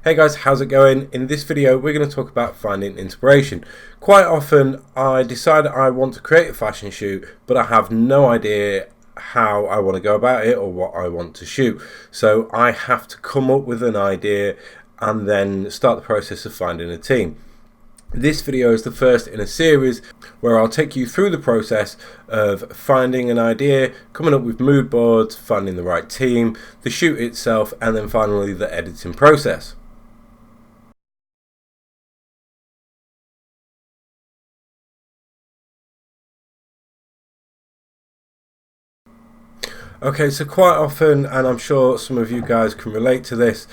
Hey guys, how's it going? In this video we're going to talk about finding inspiration. Quite often I decide I want to create a fashion shoot, but I have no idea how I want to go about it or what I want to shoot. So I have to come up with an idea and then start the process of finding a team. This video is the first in a series where I'll take you through the process of finding an idea, coming up with mood boards, finding the right team, the shoot itself, and then finally the editing process. Okay, so quite often, and I'm sure some of you guys can relate to this,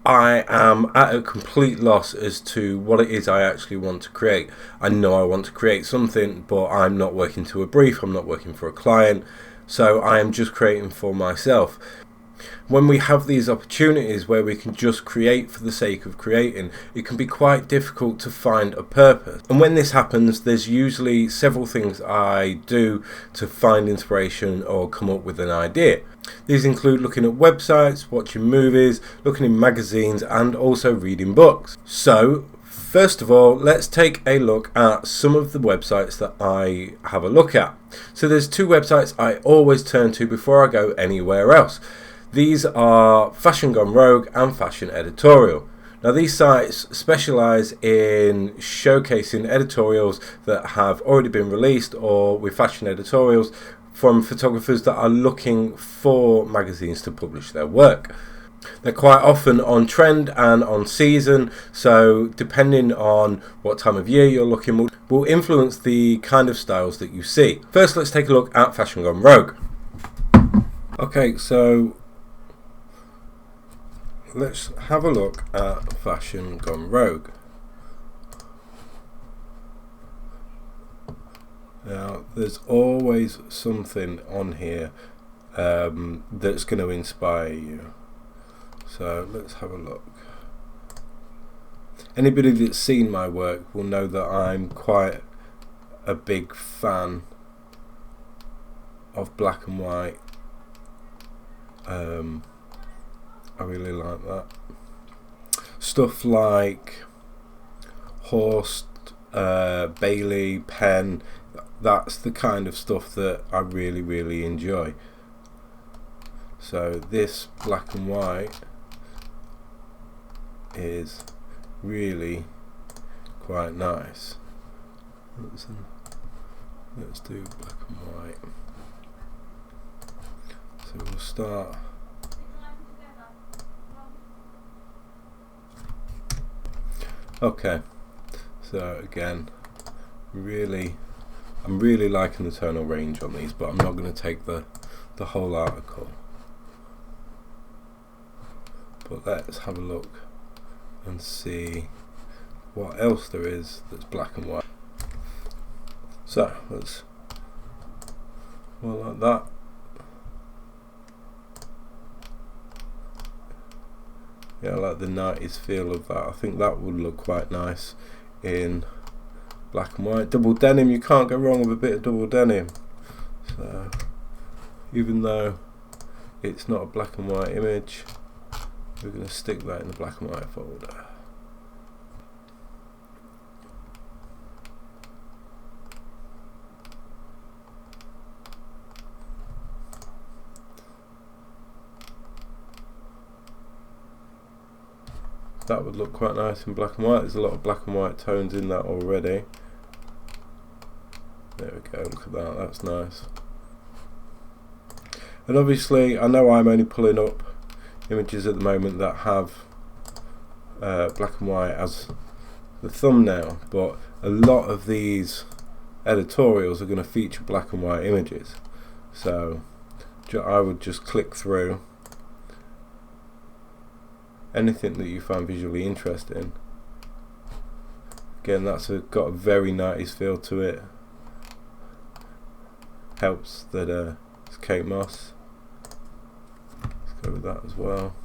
I am at a complete loss as to what it is I actually want to create. I know I want to create something, but I'm not working to a brief, I'm not working for a client, so I am just creating for myself. When we have these opportunities where we can just create for the sake of creating, it can be quite difficult to find a purpose. And when this happens, there's usually several things I do to find inspiration or come up with an idea. These include looking at websites, watching movies, looking in magazines, and also reading books. So, first of all, let's take a look at some of the websites that I have a look at. So there's two websites I always turn to before I go anywhere else. These are Fashion Gone Rogue and Fashion Editorial. Now these sites specialise in showcasing editorials that have already been released or with fashion editorials from photographers that are looking for magazines to publish their work. They're quite often on trend and on season, so depending on what time of year you're looking will influence the kind of styles that you see. First, let's take a look at Fashion Gone Rogue. Okay, so let's have a look at Fashion Gone Rogue. Now, there's always something on here that's going to inspire you. So let's have a look. Anybody that's seen my work will know that I'm quite a big fan of black and white. I really like that. Stuff like Horst, Bailey, Penn, that's the kind of stuff that I really enjoy. So this black and white is really quite nice. Let's do black and white. So we'll start. Okay, so again, I'm really liking the tonal range on these, but I'm not going to take the whole article. But let's have a look and see what else there is that's black and white. So let's, well, like that. Yeah, I like the 90s feel of that. I think that would look quite nice in black and white. Double denim, you can't go wrong with a bit of double denim. So, even though it's not a black and white image, we're going to stick that in the black and white folder. That would look quite nice in black and white. There's a lot of black and white tones in that already. There we go, look at that, that's nice. And obviously, I know I'm only pulling up images at the moment that have black and white as the thumbnail, but a lot of these editorials are going to feature black and white images. So I would just click through anything that you find visually interesting. Again, that's got a very 90s feel to it. Helps that it's Kate Moss. Let's go with that as well.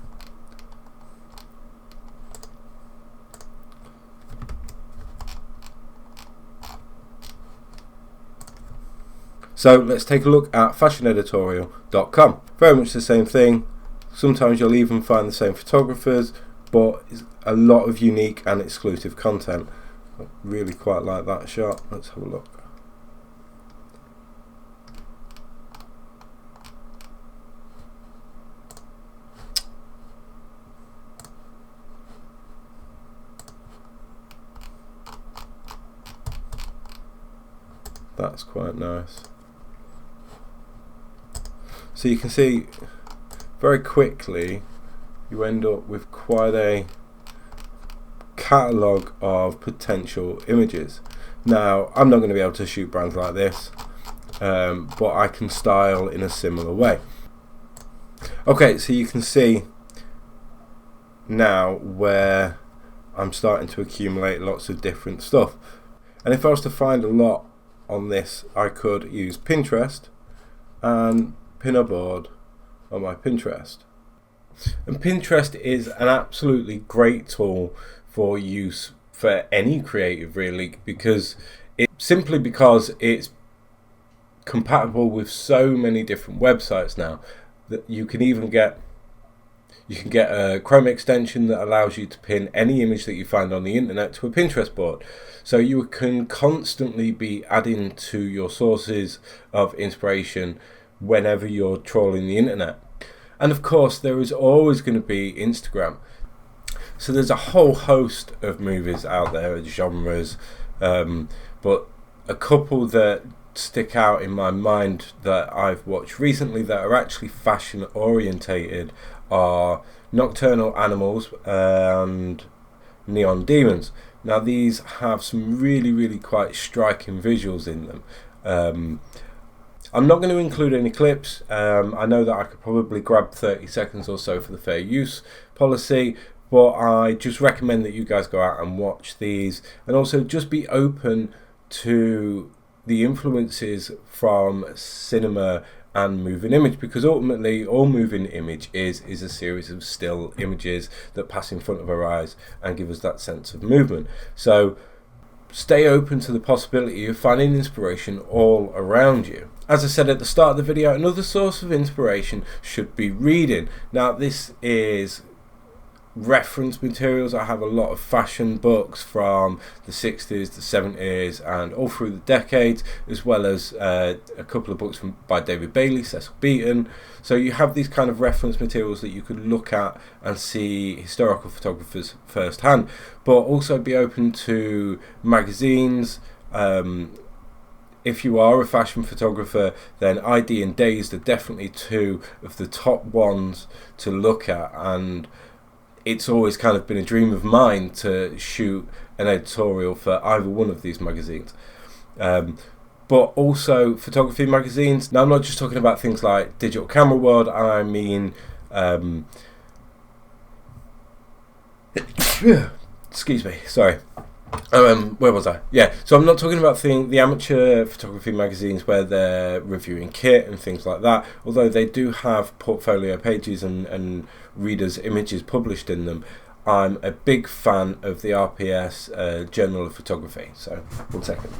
So let's take a look at fashioneditorial.com. Very much the same thing. Sometimes you'll even find the same photographers but it's a lot of unique and exclusive content. I really quite like that shot. Let's have a look. That's quite nice. So you can see very quickly you end up with quite a catalogue of potential images. Now, I'm not going to be able to shoot brands like this, but I can style in a similar way. Okay, so you can see now where I'm starting to accumulate lots of different stuff. And if I was to find a lot on this, I could use Pinterest and pin a board on my Pinterest. And Pinterest is an absolutely great tool for use for any creative, really, because it's compatible with so many different websites now that you can get a Chrome extension that allows you to pin any image that you find on the internet to a Pinterest board. So you can constantly be adding to your sources of inspiration whenever you're trawling the internet. And of course, there is always going to be Instagram. So there's a whole host of movies out there, genres, but a couple that stick out in my mind that I've watched recently that are actually fashion orientated are Nocturnal Animals and Neon Demons. Now these have some really quite striking visuals in them. I'm not going to include any clips. I know that I could probably grab 30 seconds or so for the fair use policy, but I just recommend that you guys go out and watch these, and also just be open to the influences from cinema and moving image, because ultimately all moving image is a series of still images that pass in front of our eyes and give us that sense of movement. So stay open to the possibility of finding inspiration all around you. As I said at the start of the video, another source of inspiration should be reading. Now this is reference materials. I have a lot of fashion books from the 60s, the 70s and all through the decades, as well as a couple of books by David Bailey, Cecil Beaton. So you have these kind of reference materials that you could look at and see historical photographers firsthand, but also be open to magazines. If you are a fashion photographer, then ID and Dazed are definitely two of the top ones to look at, and it's always kind of been a dream of mine to shoot an editorial for either one of these magazines. But also photography magazines. Now I'm not just talking about things like Digital Camera World, I mean excuse me, sorry. Where was I? Yeah, so I'm not talking about the amateur photography magazines where they're reviewing kit and things like that, although they do have portfolio pages and readers' images published in them. I'm a big fan of the RPS Journal of Photography. So, 1 second.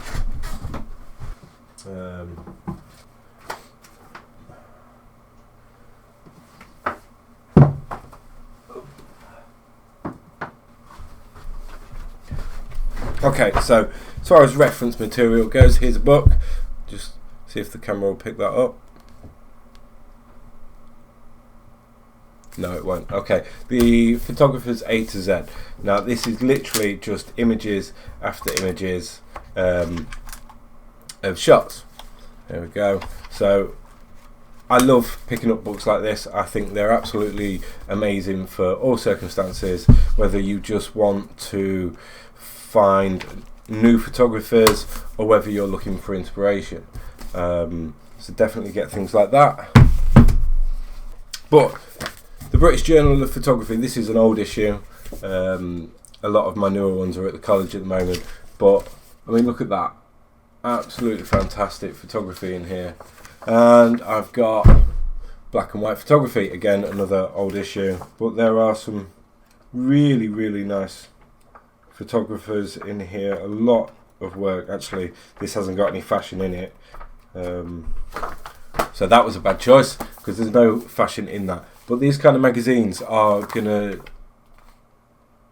Okay, so as far as reference material goes, here's a book. Just see if the camera will pick that up. No, it won't. Okay, the Photographer's A to Z. Now this is literally just images after images of shots. There we go. So I love picking up books like this. I think they're absolutely amazing for all circumstances, whether you just want to find new photographers or whether you're looking for inspiration. So definitely get things like that. But the British Journal of Photography, this is an old issue. A lot of my newer ones are at the college at the moment, but I mean, look at that. Absolutely fantastic photography in here. And I've got black and white photography, again another old issue, but there are some really nice photographers in here. A lot of work. Actually, this hasn't got any fashion in it, so that was a bad choice because there's no fashion in that. But these kind of magazines are gonna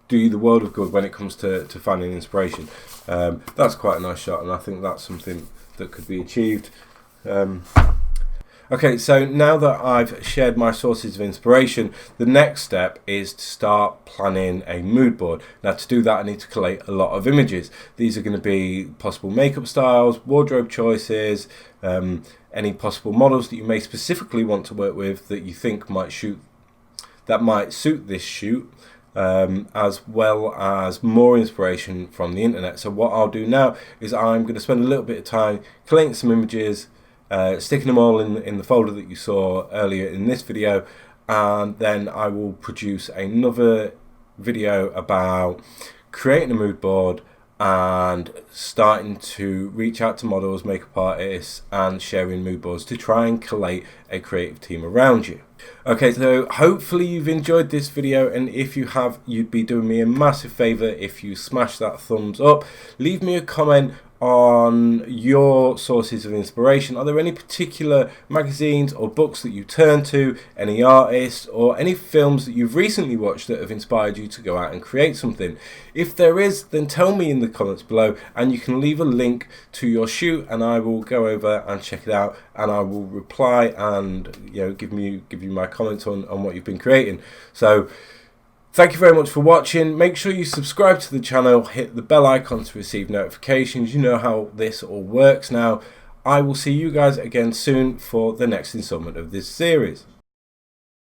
do you the world of good when it comes to finding inspiration. That's quite a nice shot, and I think that's something that could be achieved. Okay, so now that I've shared my sources of inspiration, the next step is to start planning a mood board. Now, to do that, I need to collate a lot of images. These are going to be possible makeup styles, wardrobe choices, any possible models that you may specifically want to work with that you think might suit this shoot, as well as more inspiration from the internet. So what I'll do now is I'm going to spend a little bit of time collating some images, sticking them all in the folder that you saw earlier in this video, and then I will produce another video about creating a mood board and starting to reach out to models, makeup artists, and sharing mood boards to try and collate a creative team around you. Okay, so hopefully you've enjoyed this video, and if you have, you'd be doing me a massive favor if you smash that thumbs up. Leave me a comment on your sources of inspiration. Are there any particular magazines or books that you turn to, any artists, or any films that you've recently watched that have inspired you to go out and create something? If there is, then tell me in the comments below, and you can leave a link to your shoot, and I will go over and check it out, and I will reply and give you my comments on what you've been creating. So thank you very much for watching. Make sure you subscribe to the channel, hit the bell icon to receive notifications. You know how this all works now. I will see you guys again soon for the next installment of this series.